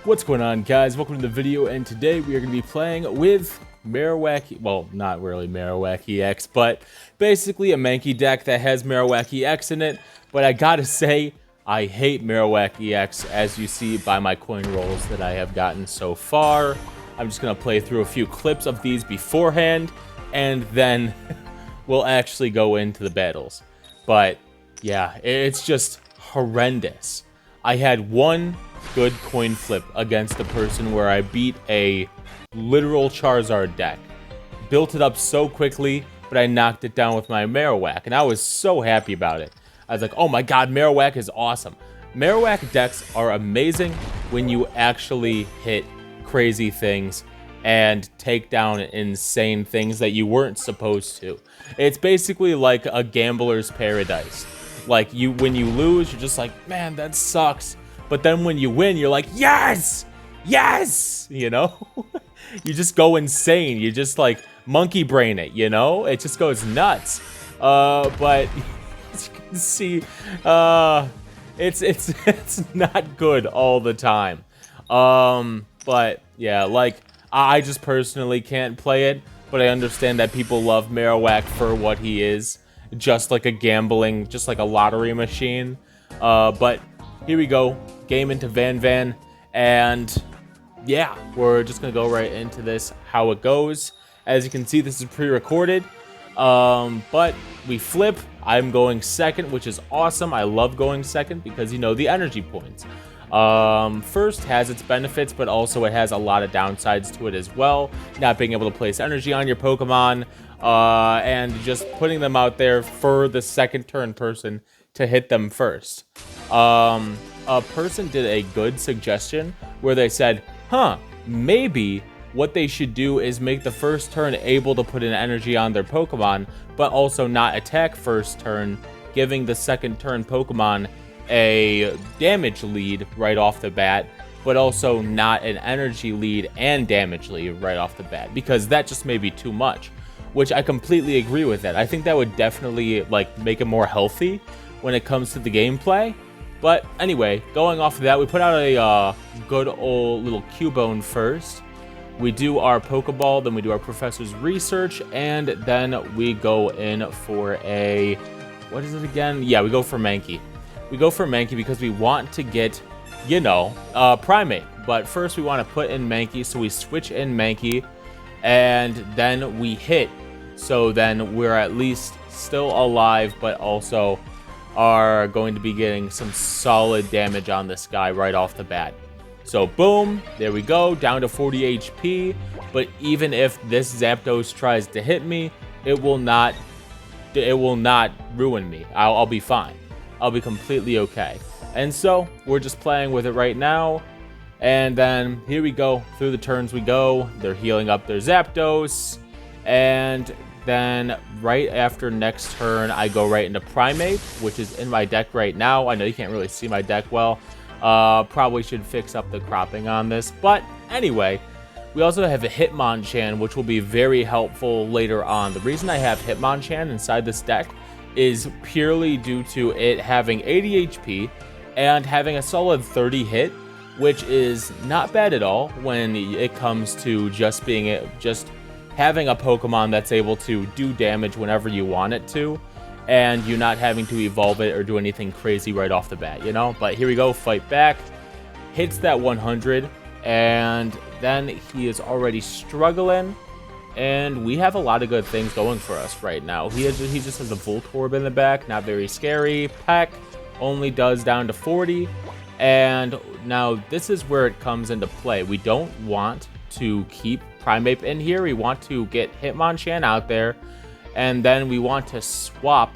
What's going on, guys? Welcome to the video, and today we are going to be playing with Marowak, well, not really Marowak EX, but basically a Mankey deck that has Marowak EX in it. But I gotta say, I hate Marowak EX, as you see by my coin rolls that I have gotten so far. I'm just going to play through a few clips of these beforehand, and then we'll actually go into the battles. But yeah, it's just horrendous. I had one good coin flip against a person where I beat a literal Charizard deck. Built it up so quickly, but I knocked it down with my Marowak, and I was so happy about it. I was like, oh my god, Marowak is awesome. Marowak decks are amazing when you actually hit crazy things and take down insane things that you weren't supposed to. It's basically like a gambler's paradise. Like, when you lose, you're just like, man, that sucks. But then when you win, you're like, yes! Yes! You know? You just go insane. You just, like, monkey brain it, you know? It just goes nuts. But as you can see, it's not good all the time. But, yeah, like, I just personally can't play it. But I understand that people love Marowak for what he is. Just like a gambling, just like a lottery machine. But here we go. Game into Van. And yeah, we're just going to go right into this, how it goes. As you can see, this is pre-recorded. But we flip. I'm going second, which is awesome. I love going second because, you know, the energy points. First has its benefits, but also it has a lot of downsides to it as well. Not being able to place energy on your Pokemon, and just putting them out there for the second turn person to hit them first. A person did a good suggestion where they said, maybe what they should do is make the first turn able to put an energy on their Pokemon, but also not attack first turn, giving the second turn Pokemon a damage lead right off the bat, but also not an energy lead and damage lead right off the bat, because that just may be too much, which I completely agree with that. I think that would definitely, like, make it more healthy when it comes to the gameplay. But anyway, going off of that, we put out a good old little Cubone first. We do our Pokeball, then we do our Professor's Research, and then we go in for a, what is it again? Yeah, we go for Mankey. We go for Mankey because we want to get, you know, Primate. But first we want to put in Mankey, so we switch in Mankey, and then we hit. So then we're at least still alive, but also are going to be getting some solid damage on this guy right off the bat. So boom, there we go, down to 40 HP. But even if this Zapdos tries to hit me, it will not ruin me. I'll be fine. I'll be completely okay. And so we're just playing with it right now. And then here we go. Through the turns we go. They're healing up their Zapdos. And then right after next turn, I go right into Primate, which is in my deck right now. I know you can't really see my deck well. Probably should fix up the cropping on this. But anyway, we also have a Hitmonchan, which will be very helpful later on. The reason I have Hitmonchan inside this deck is purely due to it having 80 HP and having a solid 30 hit, which is not bad at all when it comes to just having a Pokemon that's able to do damage whenever you want it to, and you not having to evolve it or do anything crazy right off the bat, you know? But here we go, fight back, hits that 100, and then he is already struggling. And we have a lot of good things going for us right now. He just has a Voltorb in the back, not very scary. Peck only does down to 40. And now this is where it comes into play. We don't want to keep Primate in here. We want to get Hitmonchan out there. And then we want to swap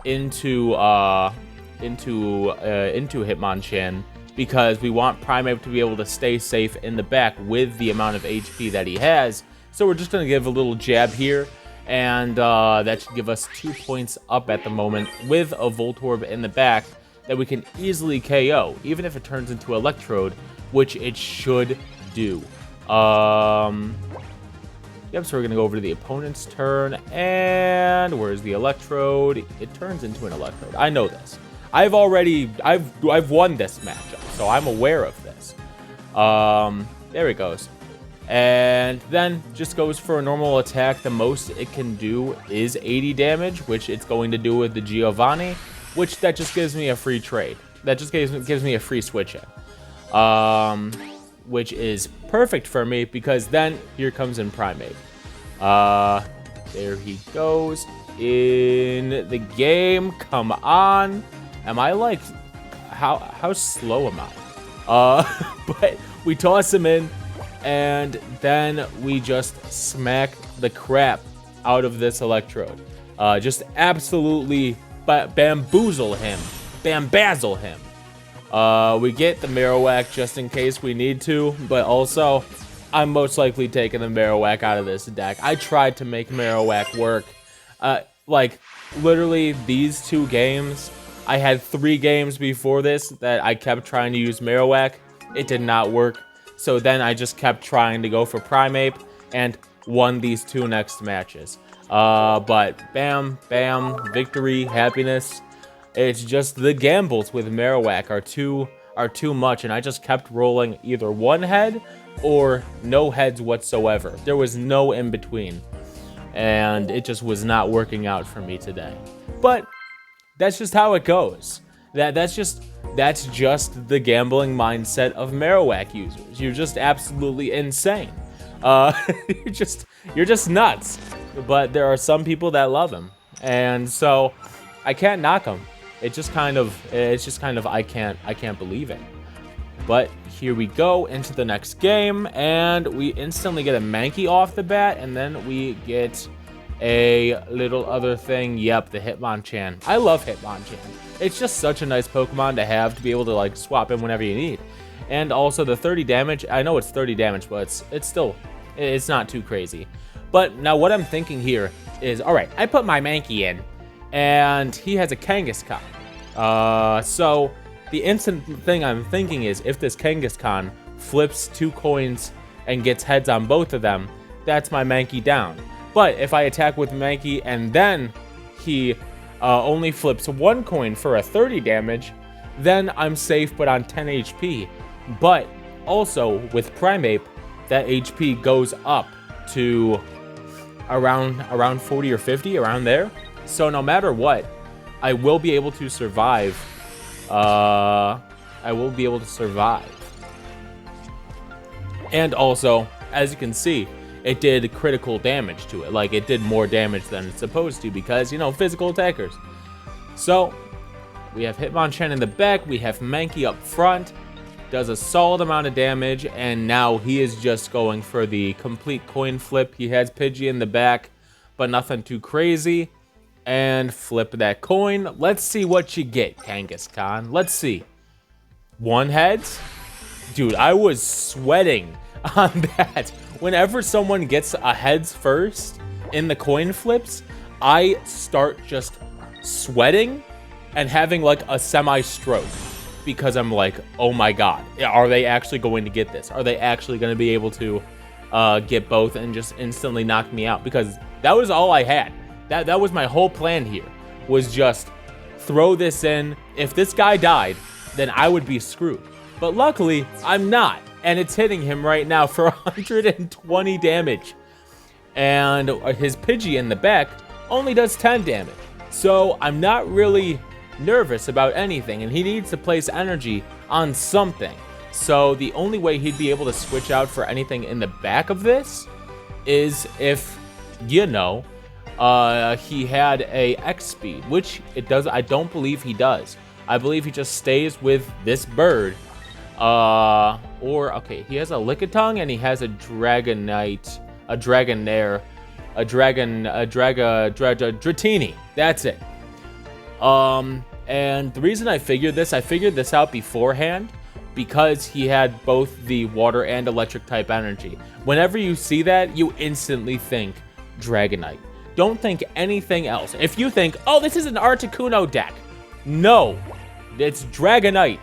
into Hitmonchan, because we want Primate to be able to stay safe in the back with the amount of HP that he has. So we're just going to give a little jab here, and that should give us 2 points up at the moment with a Voltorb in the back that we can easily KO, even if it turns into Electrode, which it should do. Yep, so we're going to go over to the opponent's turn, and where's the Electrode? It turns into an Electrode. I know this. I've won this matchup, so I'm aware of this. There he goes. And then just goes for a normal attack. The most it can do is 80 damage, which it's going to do with the Giovanni, which that just gives me a free trade. That just gives me a free switch in. Which is perfect for me because then here comes in Primate. There he goes in the game. Come on. Am I like, how slow am I? But we toss him in. And then we just smack the crap out of this Electrode. Just absolutely bamboozle him. Bambazzle him. We get the Marowak just in case we need to. But also, I'm most likely taking the Marowak out of this deck. I tried to make Marowak work. Like, literally, these 2 games. I had 3 games before this that I kept trying to use Marowak. It did not work. So then I just kept trying to go for Primeape and won these 2 next matches. But bam, bam, victory, happiness. It's just the gambles with Marowak are too much, and I just kept rolling either 1 head or no heads whatsoever. There was no in between, and it just was not working out for me today. But that's just how it goes. That's just the gambling mindset of Marowak users. You're just absolutely insane. You're just nuts. But there are some people that love him, and so I can't knock him. It's just kind of I can't believe it. But here we go into the next game, and we instantly get a Mankey off the bat, and then we get a little other thing. Yep, the Hitmonchan. I love Hitmonchan. It's just such a nice Pokemon to have, to be able to like swap in whenever you need. And also the 30 damage. I know it's 30 damage, but it's not too crazy. But now what I'm thinking here is, all right, I put my Mankey in, and he has a Kangaskhan. So the instant thing I'm thinking is, if this Kangaskhan flips 2 coins and gets heads on both of them, that's my Mankey down. But if I attack with Mankey and then he only flips 1 coin for a 30 damage, then I'm safe but on 10 HP. But also with Primeape, that HP goes up to around 40 or 50, around there. So no matter what, I will be able to survive. And also, as you can see, it did critical damage to it. Like, it did more damage than it's supposed to because, you know, physical attackers. So, we have Hitmonchan in the back. We have Mankey up front. Does a solid amount of damage. And now he is just going for the complete coin flip. He has Pidgey in the back, but nothing too crazy. And flip that coin. Let's see what you get, Kangaskhan. Let's see. 1 heads? Dude, I was sweating on that. Whenever someone gets a heads first in the coin flips, I start just sweating and having like a semi-stroke because I'm like, oh my god, are they actually going to get this? Are they actually going to be able to get both and just instantly knock me out? Because that was all I had. That was my whole plan here, was just throw this in. If this guy died, then I would be screwed. But luckily, I'm not. And it's hitting him right now for 120 damage. And his Pidgey in the back only does 10 damage. So I'm not really nervous about anything. And he needs to place energy on something. So the only way he'd be able to switch out for anything in the back of this is if, you know, he had a X speed, which it does. I don't believe he does. I believe he just stays with this bird. Or, okay, he has a Lickitung and he has a Dragonite, a Dragonair, a Dratini. That's it. And the reason I figured this out beforehand because he had both the water and electric type energy. Whenever you see that, you instantly think Dragonite. Don't think anything else. If you think, oh, this is an Articuno deck. No, it's Dragonite.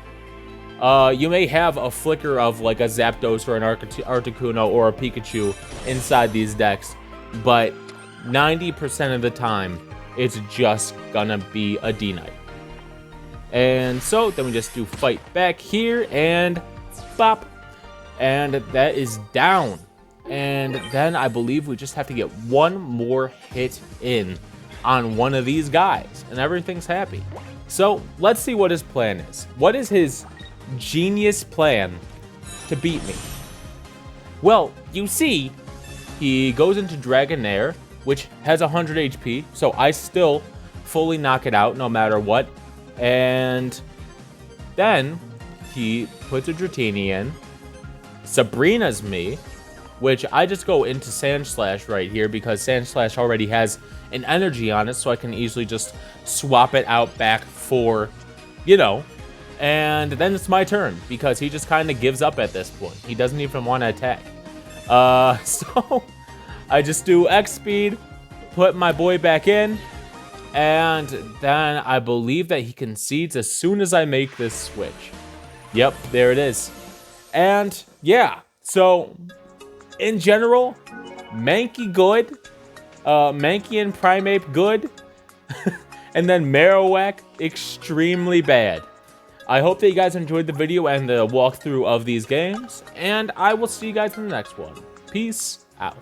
You may have a flicker of like a Zapdos or an Articuno or a Pikachu inside these decks, but 90% of the time, it's just gonna be a D-Knight. And so then we just do fight back here and bop. And that is down. And then I believe we just have to get one more hit in on one of these guys, and everything's happy. So let's see what his plan is. What is his genius plan to beat me? Well, you see, he goes into Dragonair, which has 100 HP, so I still fully knock it out no matter what. And then he puts a Dratini in, Sabrina's me, which I just go into Sand Slash right here because Sand Slash already has an energy on it, so I can easily just swap it out back for, you know. And then it's my turn because he just kind of gives up at this point. He doesn't even want to attack. So I just do X speed, put my boy back in, and then I believe that he concedes as soon as I make this switch. Yep, there it is. And yeah, so in general, Mankey good, Mankey and Primeape good, and then Marowak extremely bad. I hope that you guys enjoyed the video and the walkthrough of these games, and I will see you guys in the next one. Peace out.